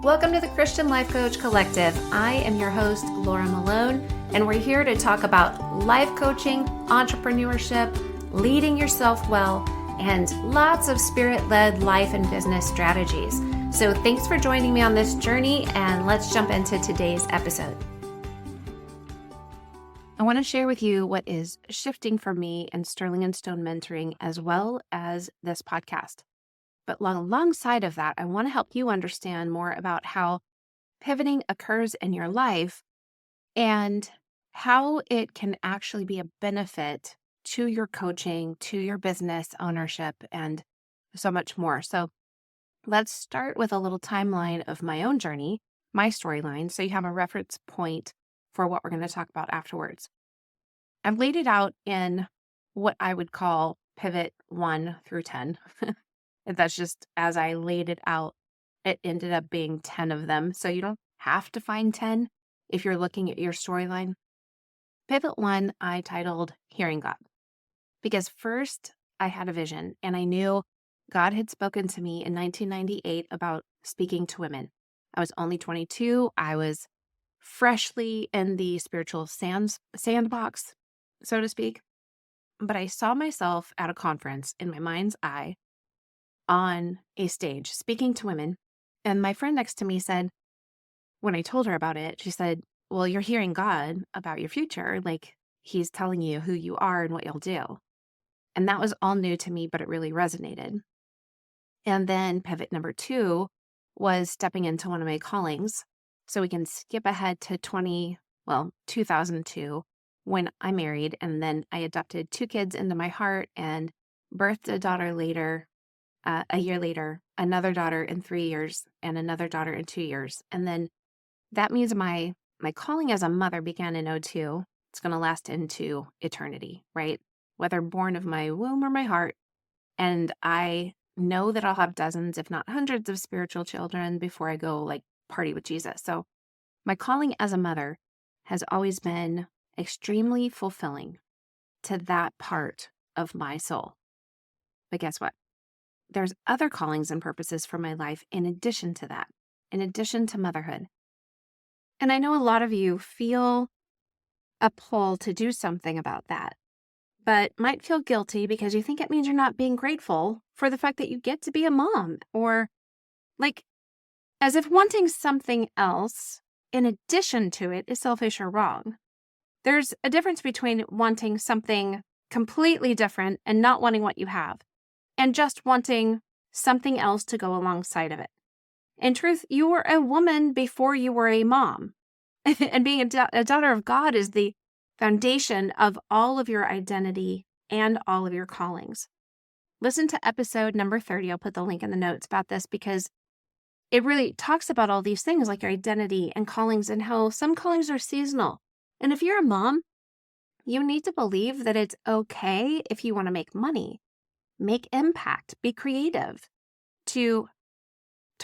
Welcome to the Christian Life Coach Collective. I am your host, Laura Malone, and we're here to talk about life coaching, entrepreneurship, leading yourself well, and lots of spirit-led life and business strategies. So thanks for joining me on this journey, and let's jump into today's episode. I want to share with you what is shifting for me in Sterling and Stone mentoring as well as this podcast. But alongside of that, I want to help you understand more about how pivoting occurs in your life and how it can actually be a benefit to your coaching, to your business ownership, and so much more. So let's start with a little timeline of my own journey, my storyline, so you have a reference point for what we're going to talk about afterwards. I've laid it out in what I would call pivot 1 through 10. And that's just as I laid it out, it ended up being 10 of them. So you don't have to find 10 if you're looking at your storyline. Pivot 1, I titled Hearing God. Because first I had a vision and I knew God had spoken to me in 1998 about speaking to women. I was only 22. I was freshly in the spiritual sandbox, so to speak. But I saw myself at a conference in my mind's eye on a stage speaking to women. And my friend next to me said, when I told her about it, she said, well, you're hearing God about your future. Like he's telling you who you are and what you'll do. And that was all new to me, but it really resonated. And then pivot number 2 was stepping into one of my callings. So we can skip ahead to 2002 when I married. And then I adopted 2 kids into my heart and birthed a daughter later. A year later, another daughter in 3 years and another daughter in 2 years. And then that means my calling as a mother began in 2002. It's going to last into eternity, right? Whether born of my womb or my heart. And I know that I'll have dozens, if not hundreds of spiritual children before I go like party with Jesus. So my calling as a mother has always been extremely fulfilling to that part of my soul. But guess what? There's other callings and purposes for my life in addition to that, in addition to motherhood. And I know a lot of you feel a pull to do something about that, but might feel guilty because you think it means you're not being grateful for the fact that you get to be a mom, or like as if wanting something else in addition to it is selfish or wrong. There's a difference between wanting something completely different and not wanting what you have, and just wanting something else to go alongside of it. In truth, you were a woman before you were a mom. And being a daughter of God is the foundation of all of your identity and all of your callings. Listen to episode number 30. I'll put the link in the notes about this because it really talks about all these things like your identity and callings and how some callings are seasonal. And if you're a mom, you need to believe that it's okay if you want to make money. Make impact, be creative, to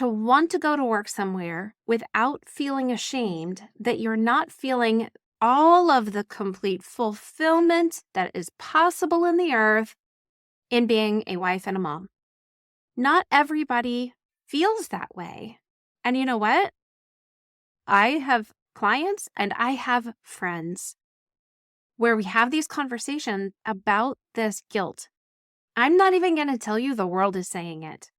want to go to work somewhere without feeling ashamed that you're not feeling all of the complete fulfillment that is possible in the earth in being a wife and a mom. Not everybody feels that way. And you know what? I have clients and I have friends where we have these conversations about this guilt. I'm not even going to tell you the world is saying it.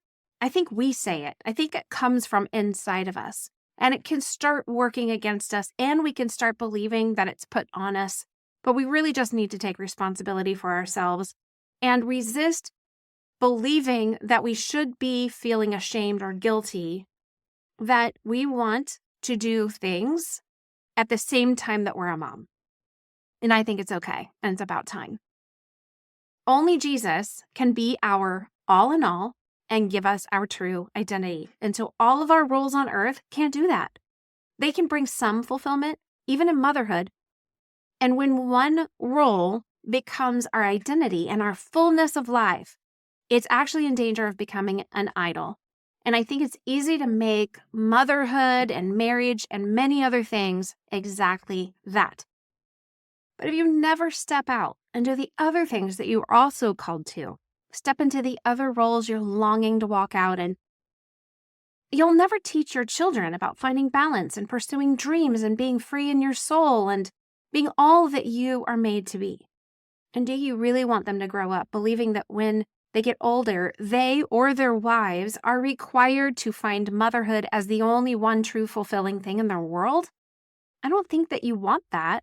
I think we say it. I think it comes from inside of us. And it can start working against us, and we can start believing that it's put on us. But we really just need to take responsibility for ourselves and resist believing that we should be feeling ashamed or guilty, that we want to do things at the same time that we're a mom. And I think it's okay, and it's about time. Only Jesus can be our all in all and give us our true identity. And so all of our roles on earth can't do that. They can bring some fulfillment, even in motherhood. And when one role becomes our identity and our fullness of life, it's actually in danger of becoming an idol. And I think it's easy to make motherhood and marriage and many other things exactly that. But if you never step out and do the other things that you are also called to, step into the other roles you're longing to walk out and you'll never teach your children about finding balance and pursuing dreams and being free in your soul and being all that you are made to be. And do you really want them to grow up believing that when they get older, they or their wives are required to find motherhood as the only one true fulfilling thing in their world? I don't think that you want that,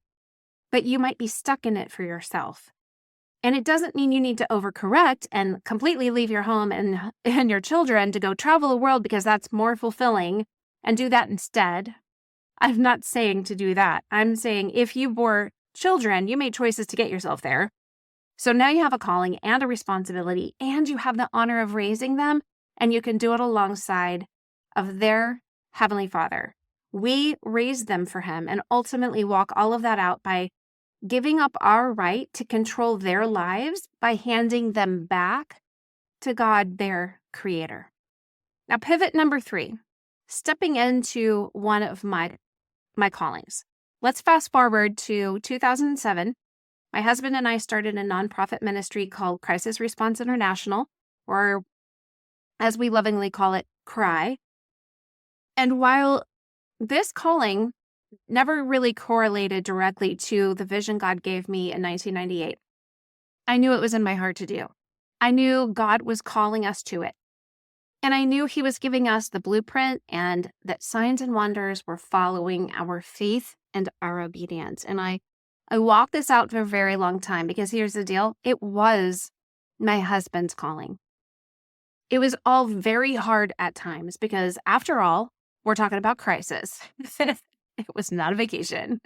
but you might be stuck in it for yourself. And it doesn't mean you need to overcorrect and completely leave your home and your children to go travel the world because that's more fulfilling and do that instead. I'm not saying to do that. I'm saying if you bore children, you made choices to get yourself there. So now you have a calling and a responsibility, and you have the honor of raising them, and you can do it alongside of their Heavenly Father. We raise them for Him and ultimately walk all of that out by giving up our right to control their lives by handing them back to God, their Creator. Now, pivot number 3, stepping into one of my callings. Let's fast forward to 2007. My husband and I started a nonprofit ministry called Crisis Response International, or as we lovingly call it, CRY. And while this calling never really correlated directly to the vision God gave me in 1998, I knew it was in my heart to do. I knew God was calling us to it. And I knew He was giving us the blueprint and that signs and wonders were following our faith and our obedience. And I walked this out for a very long time because here's the deal. It was my husband's calling. It was all very hard at times because after all, we're talking about crisis. It was not a vacation.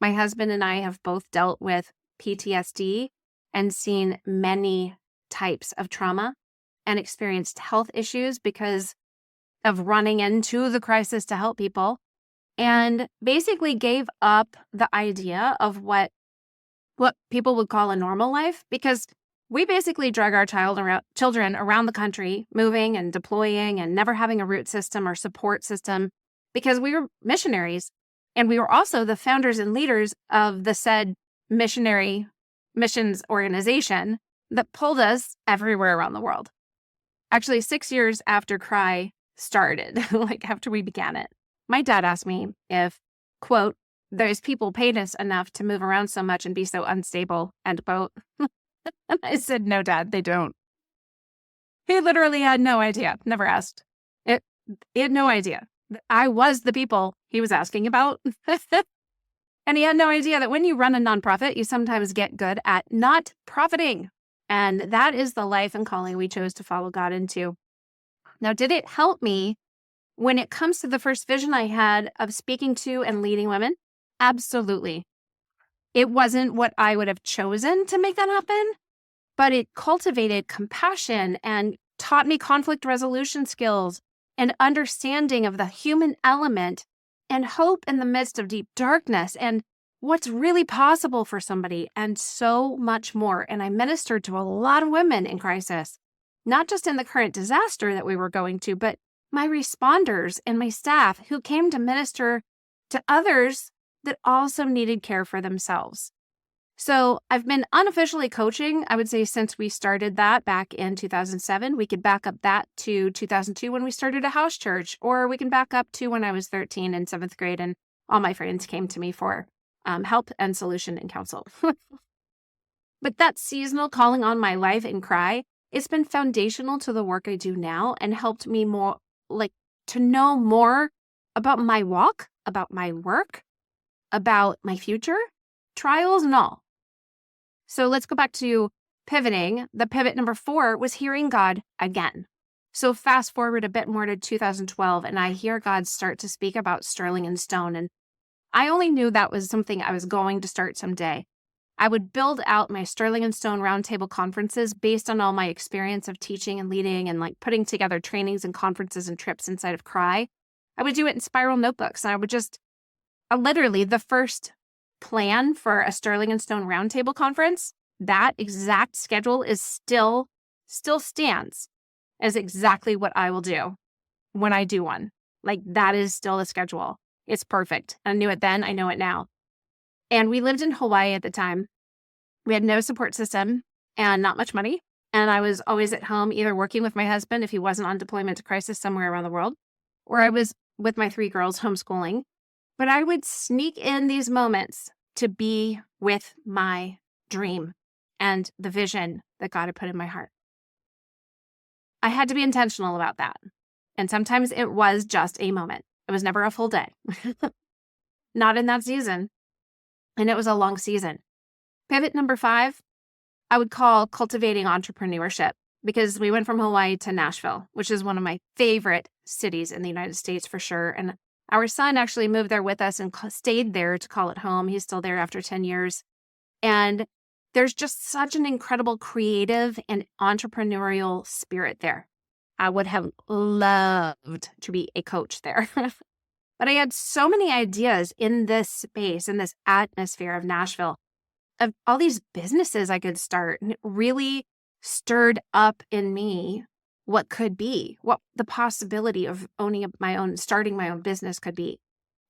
My husband and I have both dealt with PTSD and seen many types of trauma and experienced health issues because of running into the crisis to help people, and basically gave up the idea of what people would call a normal life because we basically drug our children around the country, moving and deploying and never having a root system or support system because we were missionaries. And we were also the founders and leaders of the said missionary missions organization that pulled us everywhere around the world. Actually, 6 years after CRY started, like after we began it, my dad asked me if, quote, those people paid us enough to move around so much and be so unstable, end quote. And I said, no, Dad, they don't. He literally had no idea, never asked. He had no idea. I was the people he was asking about. And he had no idea that when you run a nonprofit, you sometimes get good at not profiting. And that is the life and calling we chose to follow God into. Now, did it help me when it comes to the first vision I had of speaking to and leading women? Absolutely. It wasn't what I would have chosen to make that happen, but it cultivated compassion and taught me conflict resolution skills and understanding of the human element and hope in the midst of deep darkness and what's really possible for somebody and so much more. And I ministered to a lot of women in crisis, not just in the current disaster that we were going to, but my responders and my staff who came to minister to others that also needed care for themselves. So I've been unofficially coaching, I would say, since we started that back in 2007. We could back up that to 2002 when we started a house church, or we can back up to when I was 13 in 7th grade and all my friends came to me for help and solution and counsel. But that seasonal calling on my life in CRY, it's been foundational to the work I do now and helped me more, to know more about my walk, about my work, about my future, trials and all. So let's go back to pivoting. The pivot number 4 was hearing God again. So fast forward a bit more to 2012, and I hear God start to speak about sterling and stone. And I only knew that was something I was going to start someday. I would build out my Sterling and Stone roundtable conferences based on all my experience of teaching and leading and putting together trainings and conferences and trips inside of CRY. I would do it in spiral notebooks, and I would just literally the first plan for a Sterling and Stone roundtable conference, that exact schedule is still stands as exactly what I will do when I do one. That is still the schedule. It's perfect. I knew it then. I know it now. And we lived in Hawaii at the time. We had no support system and not much money. And I was always at home, either working with my husband if he wasn't on deployment to crisis somewhere around the world, or I was with my 3 girls homeschooling, but I would sneak in these moments to be with my dream and the vision that God had put in my heart. I had to be intentional about that. And sometimes it was just a moment. It was never a full day. Not in that season. And it was a long season. Pivot number 5, I would call cultivating entrepreneurship, because we went from Hawaii to Nashville, which is one of my favorite cities in the United States for sure. And our son actually moved there with us and stayed there to call it home. He's still there after 10 years. And there's just such an incredible creative and entrepreneurial spirit there. I would have loved to be a coach there. But I had so many ideas in this space, in this atmosphere of Nashville, of all these businesses I could start. And it really stirred up in me what could be, what the possibility of starting my own business could be.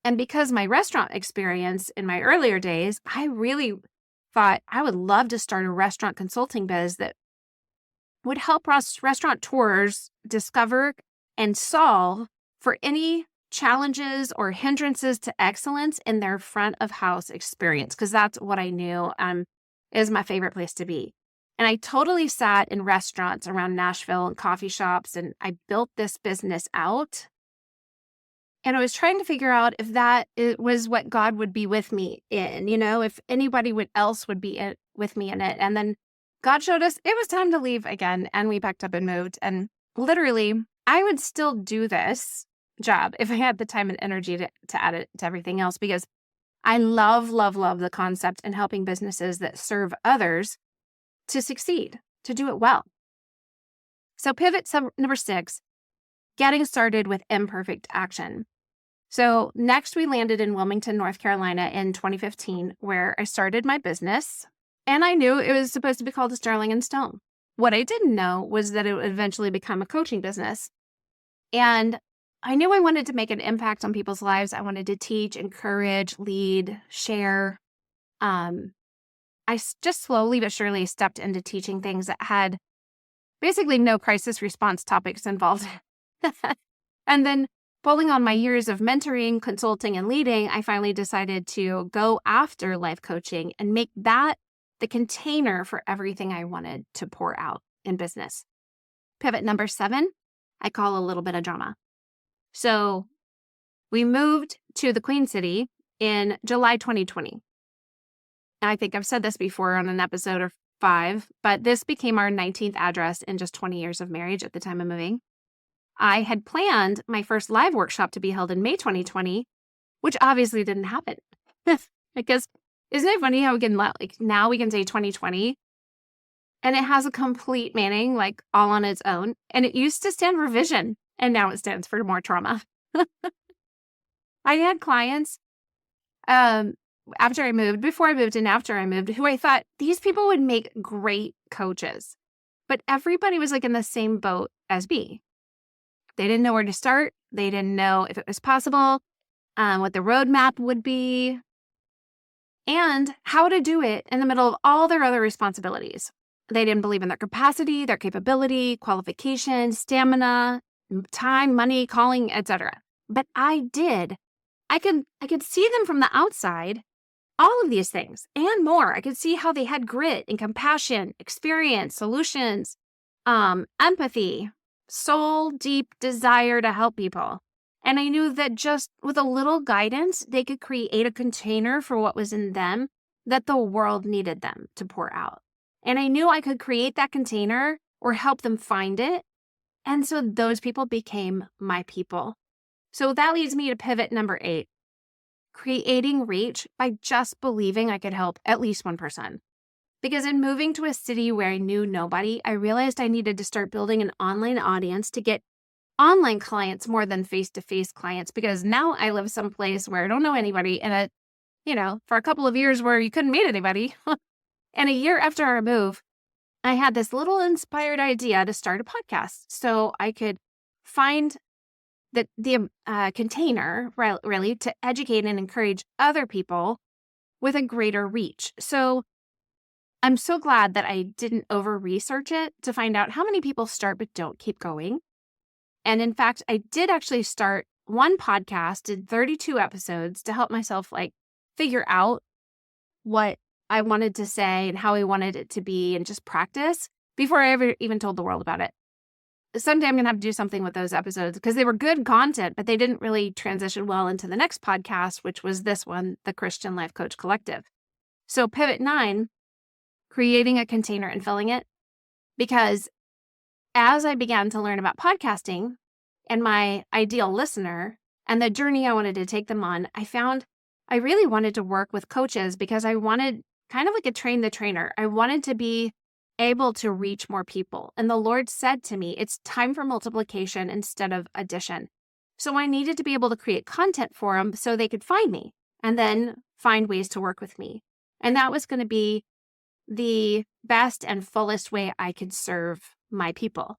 And because my restaurant experience in my earlier days, I really thought I would love to start a restaurant consulting biz that would help restaurateurs discover and solve for any challenges or hindrances to excellence in their front of house experience, because that's what I knew is my favorite place to be. And I totally sat in restaurants around Nashville and coffee shops, and I built this business out. And I was trying to figure out if it was what God would be with me in, if anybody else would be with me in it. And then God showed us it was time to leave again, and we packed up and moved. And literally, I would still do this job if I had the time and energy to add it to everything else, because I love, love, love the concept in helping businesses that serve others to succeed, to do it well. So pivot number 6, getting started with imperfect action. So next we landed in Wilmington, North Carolina in 2015, where I started my business, and I knew it was supposed to be called Sterling and Stone. What I didn't know was that it would eventually become a coaching business. And I knew I wanted to make an impact on people's lives. I wanted to teach, encourage, lead, share. I just slowly but surely stepped into teaching things that had basically no crisis response topics involved. And then pulling on my years of mentoring, consulting, and leading, I finally decided to go after life coaching and make that the container for everything I wanted to pour out in business. Pivot number 7, I call a little bit of drama. So we moved to the Queen City in July 2020. I think I've said this before on an episode or 5, but this became our 19th address in just 20 years of marriage at the time of moving. I had planned my first live workshop to be held in May 2020, which obviously didn't happen. Because isn't it funny how now we can say 2020 and it has a complete meaning, all on its own. And it used to stand for vision, and now it stands for more trauma. I had clients before I moved and after I moved, who I thought these people would make great coaches. But everybody was in the same boat as me. They didn't know where to start. They didn't know if it was possible, what the roadmap would be, and how to do it in the middle of all their other responsibilities. They didn't believe in their capacity, their capability, qualifications, stamina, time, money, calling, etc. But I did. I could see them from the outside, all of these things and more. I could see how they had grit and compassion, experience, solutions, empathy, soul deep desire to help people. And I knew that just with a little guidance, they could create a container for what was in them that the world needed them to pour out. And I knew I could create that container or help them find it. And so those people became my people. So that leads me to pivot number 8, creating reach by just believing I could help at least one person. Because in moving to a city where I knew nobody, I realized I needed to start building an online audience to get online clients more than face-to-face clients, because now I live someplace where I don't know anybody, and for a couple of years where you couldn't meet anybody. And a year after our move, I had this little inspired idea to start a podcast so I could find the container really to educate and encourage other people with a greater reach. So I'm so glad that I didn't over research it to find out how many people start but don't keep going. And in fact, I did actually start one podcast, did 32 episodes to help myself figure out what I wanted to say and how I wanted it to be and just practice before I ever even told the world about it. Someday I'm going to have to do something with those episodes because they were good content, but they didn't really transition well into the next podcast, which was this one, the Christian Life Coach Collective. So Pivot 9, creating a container and filling it, because as I began to learn about podcasting and my ideal listener and the journey I wanted to take them on, I found I really wanted to work with coaches because I wanted kind of like a train the trainer. I wanted to be able to reach more people. And the Lord said to me, it's time for multiplication instead of addition. So I needed to be able to create content for them so they could find me and then find ways to work with me. And that was going to be the best and fullest way I could serve my people.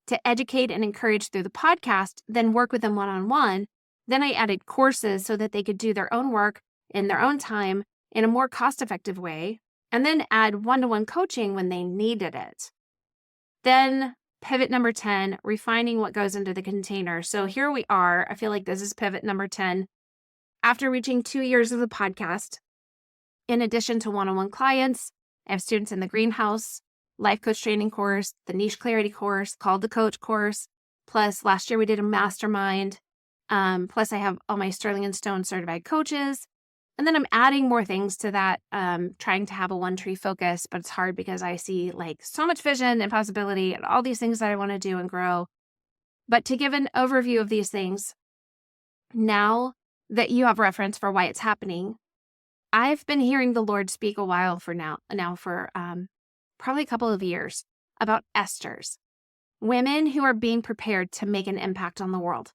To educate and encourage through the podcast, then work with them one-on-one. Then I added courses so that they could do their own work in their own time in a more cost-effective way, and then add one-to-one coaching when they needed it. Then pivot number 10, refining what goes into the container. So here we are. I feel like this is pivot number 10. After reaching 2 years of the podcast, in addition to one-on-one clients, I have students in the Greenhouse Life Coach Training course, the Niche Clarity course, Called to Coach course. Plus, last year we did a mastermind. Plus, I have all my Sterling and Stone certified coaches. And then I'm adding more things to that, trying to have a one tree focus, but it's hard because I see so much vision and possibility and all these things that I want to do and grow. But to give an overview of these things, now that you have reference for why it's happening, I've been hearing the Lord speak a while for probably a couple of years about Esthers, women who are being prepared to make an impact on the world,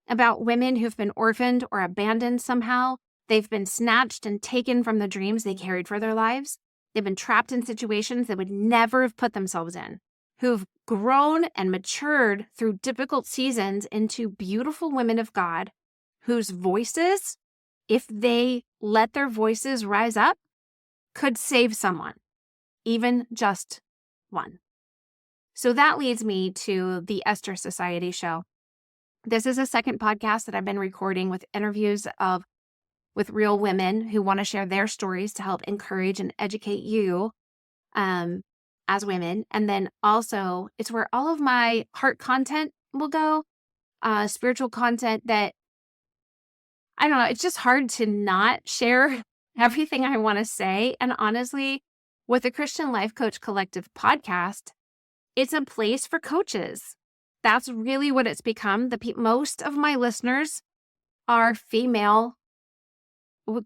about women who've been orphaned or abandoned somehow. They've been snatched and taken from the dreams they carried for their lives. They've been trapped in situations they would never have put themselves in, who've grown and matured through difficult seasons into beautiful women of God, whose voices, if they let their voices rise up, could save someone, even just one. So that leads me to the Esther Society show. This is a second podcast that I've been recording with interviews with real women who want to share their stories to help encourage and educate you as women. And then also, it's where all of my heart content will go, spiritual content that, I don't know, it's just hard to not share everything I want to say. And honestly, with the Christian Life Coach Collective podcast, it's a place for coaches. That's really what it's become. Most of my listeners are female.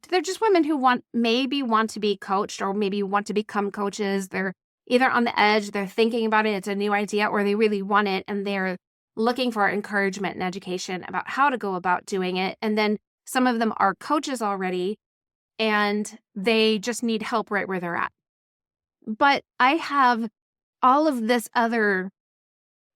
They're just women who maybe want to be coached or maybe want to become coaches. They're either on the edge, they're thinking about it, it's a new idea, or they really want it and they're looking for encouragement and education about how to go about doing it. And then some of them are coaches already and they just need help right where they're at. But I have all of this other,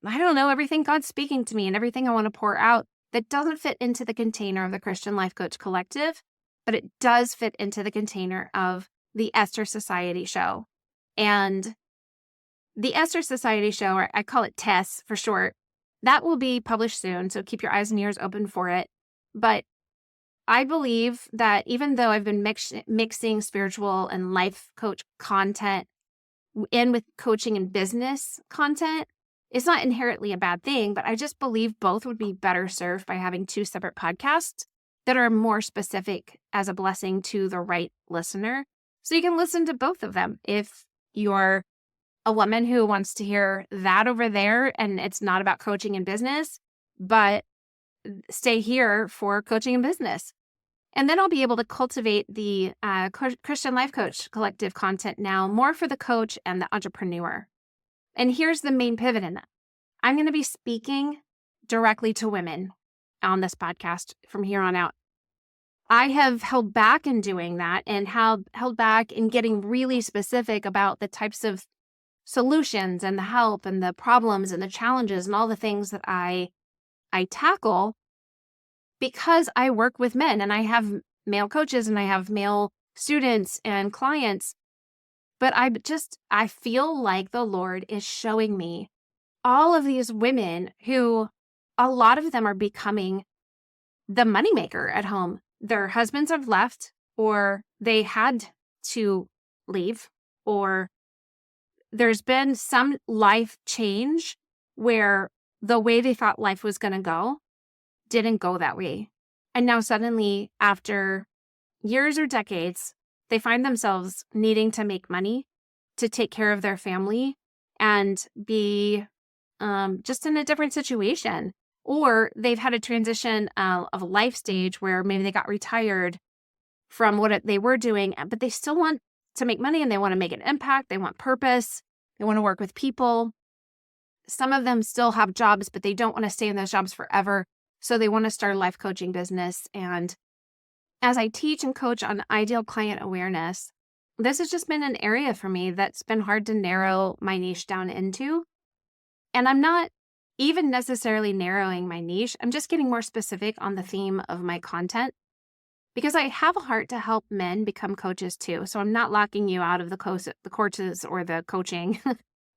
everything God's speaking to me and everything I want to pour out that doesn't fit into the container of the Christian Life Coach Collective, but it does fit into the container of the Esther Society show. And the Esther Society show, or I call it TESS for short, that will be published soon, so keep your eyes and ears open for it. But I believe that even though I've been mixing spiritual and life coach content in with coaching and business content, it's not inherently a bad thing, but I just believe both would be better served by having two separate podcasts that are more specific as a blessing to the right listener. So you can listen to both of them if you're a woman who wants to hear that over there and it's not about coaching and business, but stay here for coaching and business. And then I'll be able to cultivate the Christian Life Coach Collective content now more for the coach and the entrepreneur. And here's the main pivot in that. I'm going to be speaking directly to women on this podcast from here on out. I have held back in doing that and held back in getting really specific about the types of solutions and the help and the problems and the challenges and all the things that I tackle because I work with men and I have male coaches and I have male students and clients. But I feel like the Lord is showing me all of these women who a lot of them are becoming the moneymaker at home. Their husbands have left, or they had to leave, or there's been some life change where the way they thought life was going to go didn't go that way. And now suddenly, after years or decades, they find themselves needing to make money to take care of their family and be just in a different situation. Or they've had a transition of a life stage where maybe they got retired from what they were doing, but they still want to make money and they want to make an impact. They want purpose. They want to work with people. Some of them still have jobs, but they don't want to stay in those jobs forever. So they want to start a life coaching business. And as I teach and coach on ideal client awareness, this has just been an area for me that's been hard to narrow my niche down into. And I'm not even necessarily narrowing my niche. I'm just getting more specific on the theme of my content because I have a heart to help men become coaches too. So I'm not locking you out of the courses or the coaching.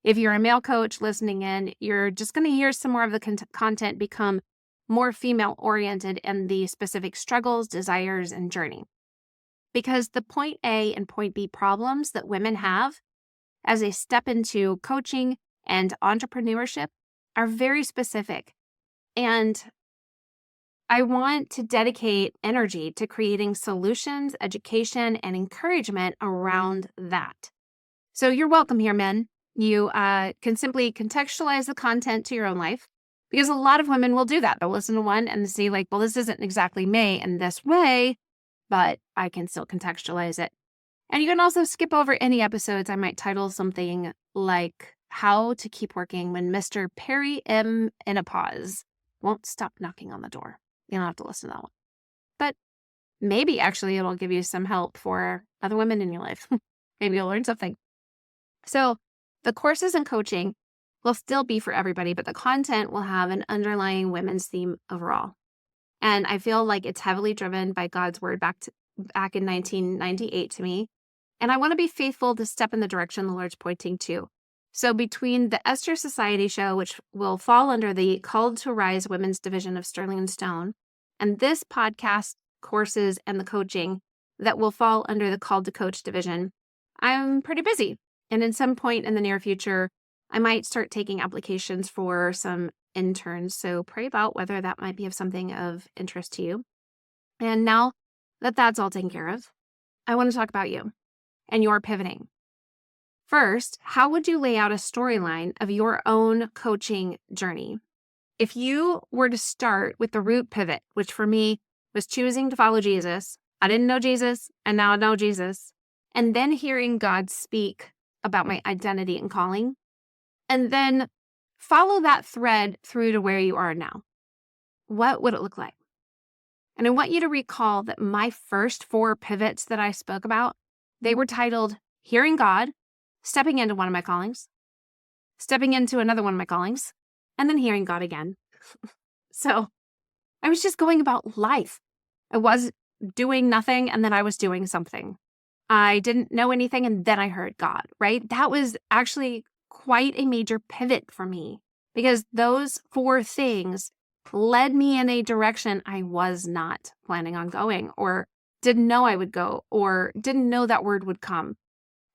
If you're a male coach listening in, you're just going to hear some more of the content become more female-oriented in the specific struggles, desires, and journey. Because the point A and point B problems that women have as they step into coaching and entrepreneurship are very specific. And I want to dedicate energy to creating solutions, education, and encouragement around that. So you're welcome here, men. You can simply contextualize the content to your own life because a lot of women will do that. They'll listen to one and see like, well, this isn't exactly me in this way, but I can still contextualize it. And you can also skip over any episodes. I might title something like How to Keep Working When Mr. Perry M. in a Pause Won't Stop Knocking on the Door. You don't have to listen to that one. But maybe actually it'll give you some help for other women in your life. Maybe you'll learn something. So the courses and coaching will still be for everybody, but the content will have an underlying women's theme overall. And I feel like it's heavily driven by God's word back in 1998 to me. And I want to be faithful to step in the direction the Lord's pointing to. So between the Esther Society show, which will fall under the Called to Rise women's division of Sterling & Stone, and this podcast, courses, and the coaching that will fall under the Called to Coach division, I'm pretty busy. And in some point in the near future, I might start taking applications for some interns. So pray about whether that might be of something of interest to you. And now that that's all taken care of, I want to talk about you and your pivoting. First, how would you lay out a storyline of your own coaching journey? If you were to start with the root pivot, which for me was choosing to follow Jesus, I didn't know Jesus, and now I know Jesus, and then hearing God speak about my identity and calling, and then follow that thread through to where you are now. What would it look like? And I want you to recall that my first 4 pivots that I spoke about, they were titled Hearing God, Stepping into one of my callings, Stepping into another one of my callings, and then Hearing God again. So I was just going about life. I was doing nothing, and then I was doing something. I didn't know anything, and then I heard God, right? That was actually quite a major pivot for me because those 4 things led me in a direction I was not planning on going or didn't know I would go or didn't know that word would come.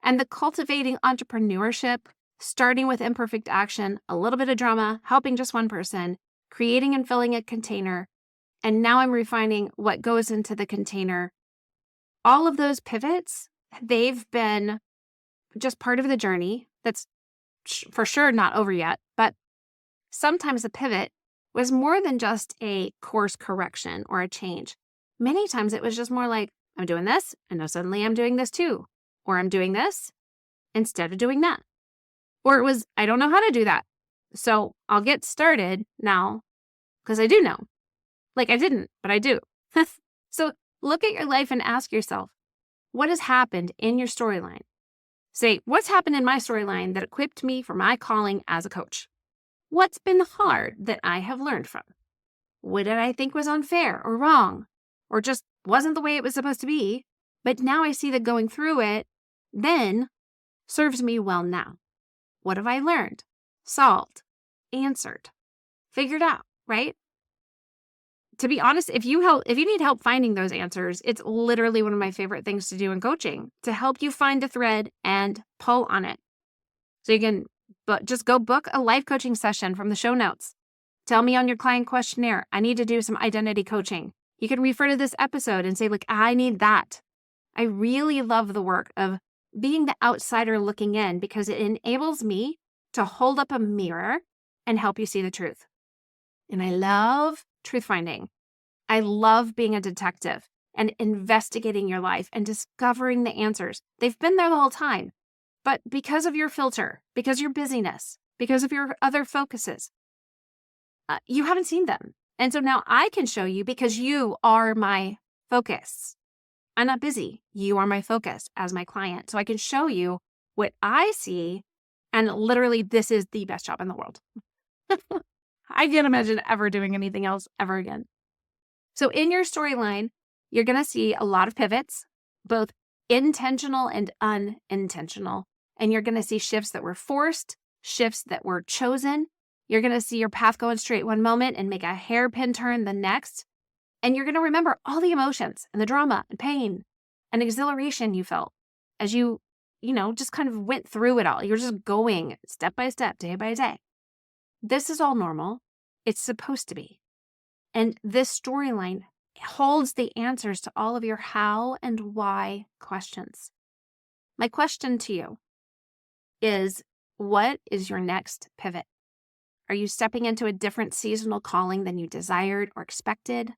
And the cultivating entrepreneurship, starting with imperfect action, a little bit of drama, helping just one person, creating and filling a container, and now I'm refining what goes into the container. All of those pivots, they've been just part of the journey that's for sure not over yet, but sometimes a pivot was more than just a course correction or a change. Many times it was just more like, I'm doing this, and now suddenly I'm doing this too. Or I'm doing this instead of doing that. Or it was, I don't know how to do that. So I'll get started now because I do know. Like I didn't, but I do. So look at your life and ask yourself, what has happened in your storyline? Say, what's happened in my storyline that equipped me for my calling as a coach? What's been hard that I have learned from? What did I think was unfair or wrong or just wasn't the way it was supposed to be? But now I see that going through it then serves me well now. What have I learned, solved, answered, figured out? right? To be honest, if you need help finding those answers, it's literally one of my favorite things to do in coaching, to help you find a thread and pull on it. So you can just go book a life coaching session from the show notes. Tell me on your client questionnaire, I need to do some identity coaching. You can refer to this episode and say, I need that. I really love the work of being the outsider looking in because it enables me to hold up a mirror and help you see the truth. And I love truth finding. I love being a detective and investigating your life and discovering the answers. They've been there the whole time, but because of your filter, because of your busyness, because of your other focuses, you haven't seen them. And so now I can show you because you are my focus. I'm not busy. You are my focus as my client. So I can show you what I see. And literally, this is the best job in the world. I can't imagine ever doing anything else ever again. So in your storyline, you're going to see a lot of pivots, both intentional and unintentional. And you're going to see shifts that were forced, shifts that were chosen. You're going to see your path going straight one moment and make a hairpin turn the next. And you're going to remember all the emotions and the drama and pain and exhilaration you felt as you just kind of went through it all. You're just going step by step, day by day. This is all normal. It's supposed to be. And this storyline holds the answers to all of your how and why questions. My question to you is, what is your next pivot? Are you stepping into a different seasonal calling than you desired or expected?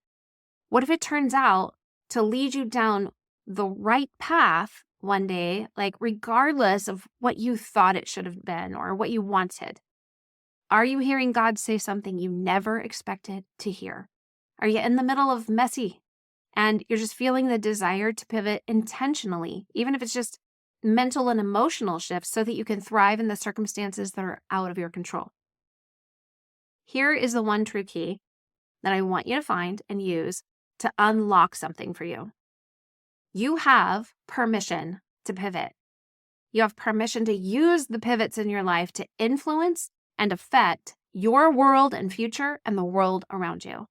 What if it turns out to lead you down the right path one day, regardless of what you thought it should have been or what you wanted? Are you hearing God say something you never expected to hear? Are you in the middle of messy and you're just feeling the desire to pivot intentionally, even if it's just mental and emotional shifts so that you can thrive in the circumstances that are out of your control? Here is the one true key that I want you to find and use to unlock something for you. You have permission to pivot. You have permission to use the pivots in your life to influence and affect your world and future and the world around you.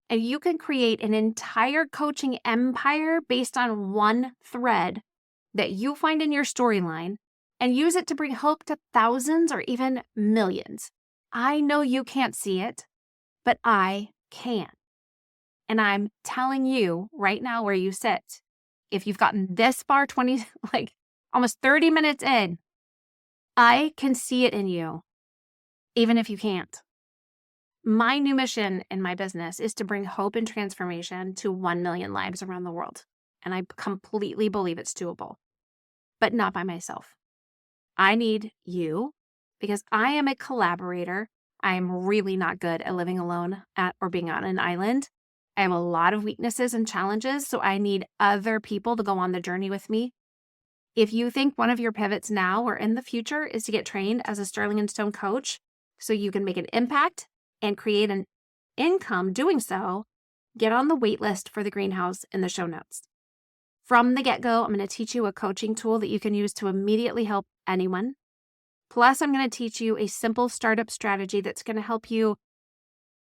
And you can create an entire coaching empire based on one thread that you find in your storyline and use it to bring hope to thousands or even millions. I know you can't see it, but I can. And I'm telling you right now where you sit, if you've gotten this far, almost 30 minutes in, I can see it in you, even if you can't. My new mission in my business is to bring hope and transformation to 1 million lives around the world. And I completely believe it's doable, but not by myself. I need you because I am a collaborator. I am really not good at living alone or being on an island. I have a lot of weaknesses and challenges, so I need other people to go on the journey with me. If you think one of your pivots now or in the future is to get trained as a Sterling and Stone coach so you can make an impact and create an income doing so, get on the wait list for the Greenhouse in the show notes. From the get-go, I'm going to teach you a coaching tool that you can use to immediately help anyone. Plus, I'm going to teach you a simple startup strategy that's going to help you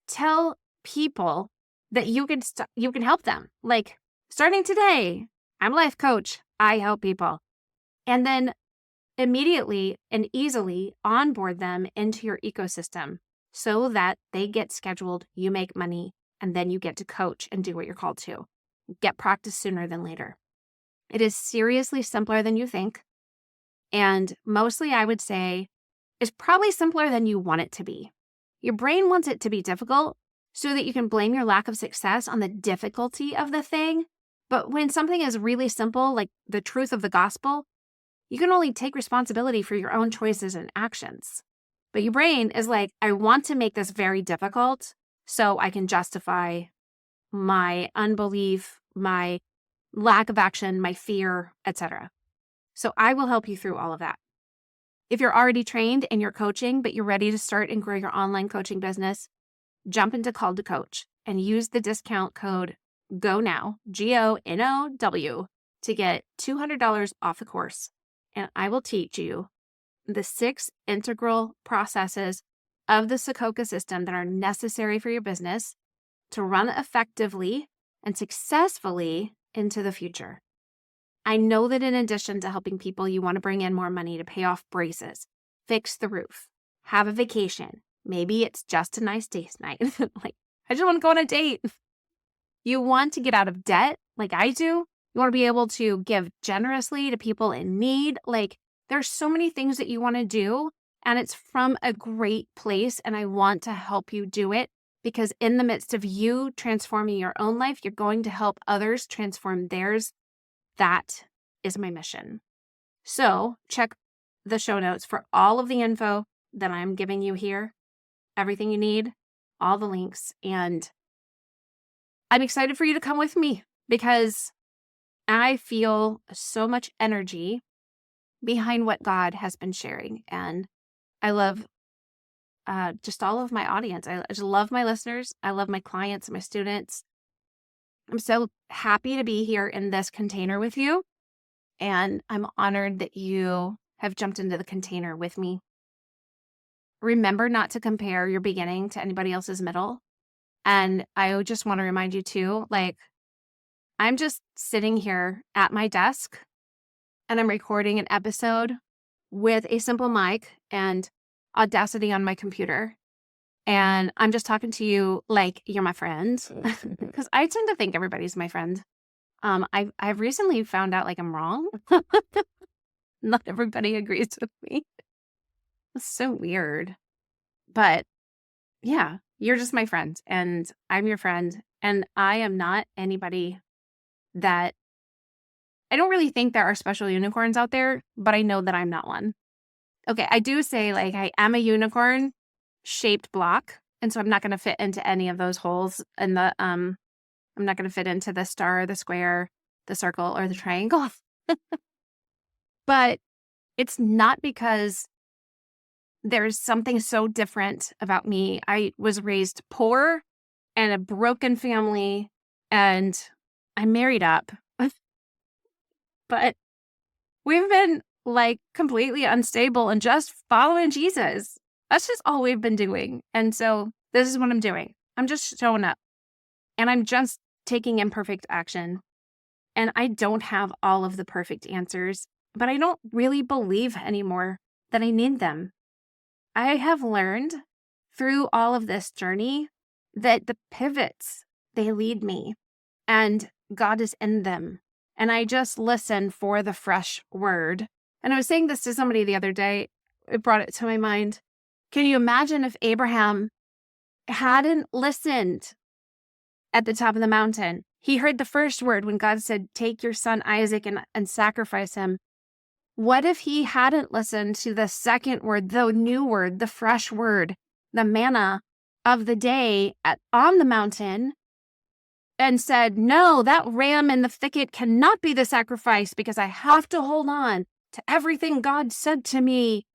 tell people that you can help them. Like, starting today, I'm a life coach. I help people. And then immediately and easily onboard them into your ecosystem so that they get scheduled, you make money, and then you get to coach and do what you're called to. Get practice sooner than later. It is seriously simpler than you think. And mostly, I would say, is probably simpler than you want it to be. Your brain wants it to be difficult so that you can blame your lack of success on the difficulty of the thing. But when something is really simple, like the truth of the gospel, you can only take responsibility for your own choices and actions. But your brain is like, I want to make this very difficult so I can justify my unbelief, my lack of action, my fear, etc. So I will help you through all of that. If you're already trained and you're coaching, but you're ready to start and grow your online coaching business, jump into Called to Coach and use the discount code GONOW, GONOW, to get $200 off the course. And I will teach you the 6 integral processes of the Sokoka system that are necessary for your business to run effectively and successfully into the future. I know that in addition to helping people, you want to bring in more money to pay off braces, fix the roof, have a vacation. Maybe it's just a nice date night. Like, I just want to go on a date. You want to get out of debt like I do. You want to be able to give generously to people in need. Like, there's so many things that you want to do, and it's from a great place, and I want to help you do it because in the midst of you transforming your own life, you're going to help others transform theirs. That is my mission. So check the show notes for all of the info that I'm giving you here, everything you need, all the links. And I'm excited for you to come with me because I feel so much energy behind what God has been sharing. And I love just all of my audience. I just love my listeners. I love my clients, my students. I'm so happy to be here in this container with you. And I'm honored that you have jumped into the container with me. Remember not to compare your beginning to anybody else's middle. And I just want to remind you too, like, I'm just sitting here at my desk and I'm recording an episode with a simple mic and Audacity on my computer. And I'm just talking to you like you're my friend because I tend to think everybody's my friend. I've recently found out like I'm wrong. Not everybody agrees with me. It's so weird. But yeah, you're just my friend and I'm your friend. And I am not anybody that I don't really think there are special unicorns out there, but I know that I'm not one. Okay, I do say like I am a unicorn shaped block. And so I'm not going to fit into any of those holes in the, I'm not going to fit into the star, the square, the circle, or the triangle. But it's not because there's something so different about me. I was raised poor and a broken family and I married up. But we've been like completely unstable and just following Jesus. That's just all we've been doing. And so this is what I'm doing. I'm just showing up and I'm just taking imperfect action. And I don't have all of the perfect answers, but I don't really believe anymore that I need them. I have learned through all of this journey that the pivots, they lead me and God is in them. And I just listen for the fresh word. And I was saying this to somebody the other day. It brought it to my mind. Can you imagine if Abraham hadn't listened at the top of the mountain? He heard the first word when God said, take your son Isaac and sacrifice him. What if he hadn't listened to the second word, the new word, the fresh word, the manna of the day on the mountain and said, no, that ram in the thicket cannot be the sacrifice because I have to hold on to everything God said to me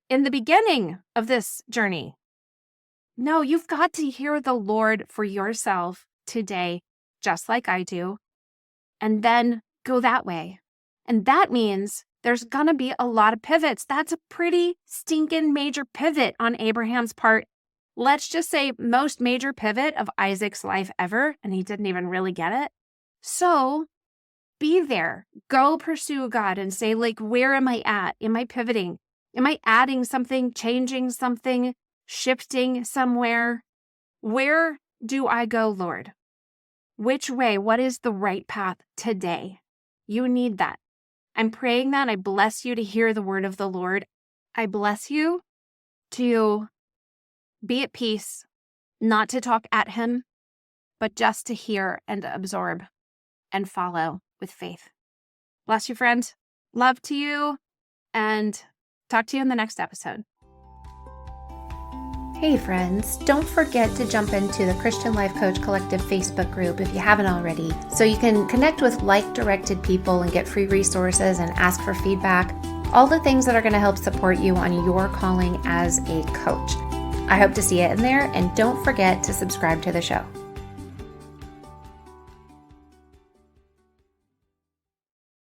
in the beginning of this journey. No, you've got to hear the Lord for yourself today, just like I do, and then go that way. And that means there's going to be a lot of pivots. That's a pretty stinking major pivot on Abraham's part. Let's just say most major pivot of Isaac's life ever, and he didn't even really get it. So be there. Go pursue God and say, like, where am I at? Am I pivoting? Am I adding something, changing something, shifting somewhere? Where do I go, Lord? Which way? What is the right path today? You need that. I'm praying that. I bless you to hear the word of the Lord. I bless you to be at peace, not to talk at him, but just to hear and absorb and follow with faith. Bless you, friend. Love to you, and talk to you in the next episode. Hey friends, don't forget to jump into the Christian Life Coach Collective Facebook group if you haven't already, so you can connect with like-directed people and get free resources and ask for feedback, all the things that are going to help support you on your calling as a coach. I hope to see you in there, and don't forget to subscribe to the show.